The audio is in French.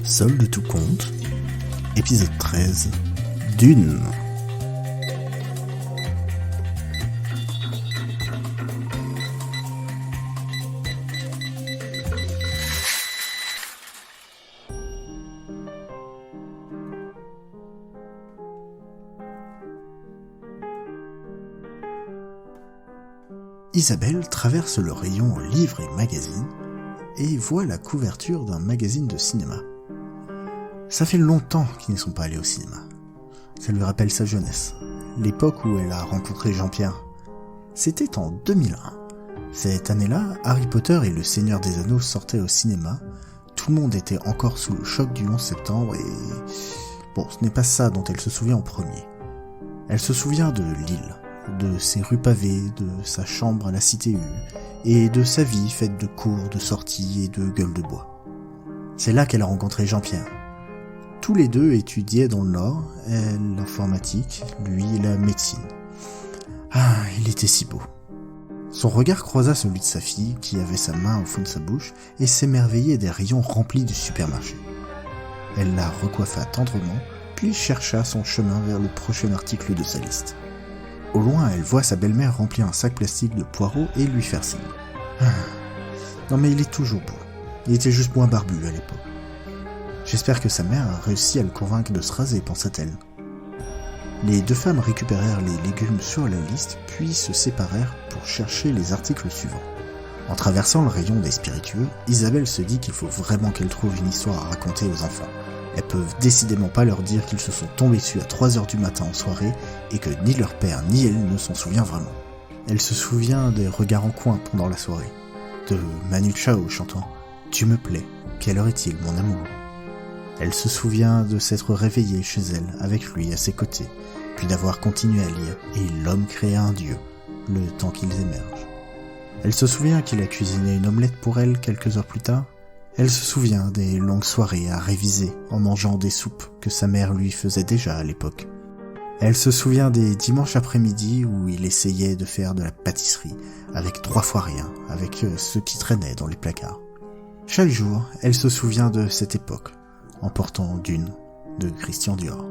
Solde tout compte, épisode 13, Dune. Isabelle traverse le rayon livres et magazines et voit la couverture d'un magazine de cinéma. Ça fait longtemps qu'ils ne sont pas allés au cinéma. Ça lui rappelle sa jeunesse, l'époque où elle a rencontré Jean-Pierre. C'était en 2001. Cette année-là, Harry Potter et le Seigneur des Anneaux sortaient au cinéma. Tout le monde était encore sous le choc du 11 septembre et... Bon, ce n'est pas ça dont elle se souvient en premier. Elle se souvient de Lille, de ses rues pavées, de sa chambre à la Cité U, et de sa vie faite de cours, de sorties et de gueules de bois. C'est là qu'elle a rencontré Jean-Pierre. Tous les deux étudiaient dans le Nord, elle l'informatique, lui la médecine. Ah, il était si beau. Son regard croisa celui de sa fille, qui avait sa main au fond de sa bouche, et s'émerveillait des rayons remplis du supermarché. Elle la recoiffa tendrement, puis chercha son chemin vers le prochain article de sa liste. Au loin, elle voit sa belle-mère remplir un sac plastique de poireaux et lui faire signe. Non mais il est toujours beau. Il était juste moins barbu à l'époque. J'espère que sa mère a réussi à le convaincre de se raser, pensa-t-elle. Les deux femmes récupérèrent les légumes sur la liste, puis se séparèrent pour chercher les articles suivants. En traversant le rayon des spiritueux, Isabelle se dit qu'il faut vraiment qu'elle trouve une histoire à raconter aux enfants. Elles peuvent décidément pas leur dire qu'ils se sont tombés dessus à 3h du matin en soirée et que ni leur père ni elle ne s'en souvient vraiment. Elle se souvient des regards en coin pendant la soirée, de Manu Chao chantant « Tu me plais, quelle heure est-il, mon amour ?» Elle se souvient de s'être réveillée chez elle, avec lui à ses côtés, puis d'avoir continué à lire « Et l'homme créa un dieu », le temps qu'ils émergent. Elle se souvient qu'il a cuisiné une omelette pour elle quelques heures plus tard. Elle se souvient des longues soirées à réviser en mangeant des soupes que sa mère lui faisait déjà à l'époque. Elle se souvient des dimanches après-midi où il essayait de faire de la pâtisserie avec 3 fois rien, avec ce qui traînait dans les placards. Chaque jour, elle se souvient de cette époque, en portant Dune de Christian Dior.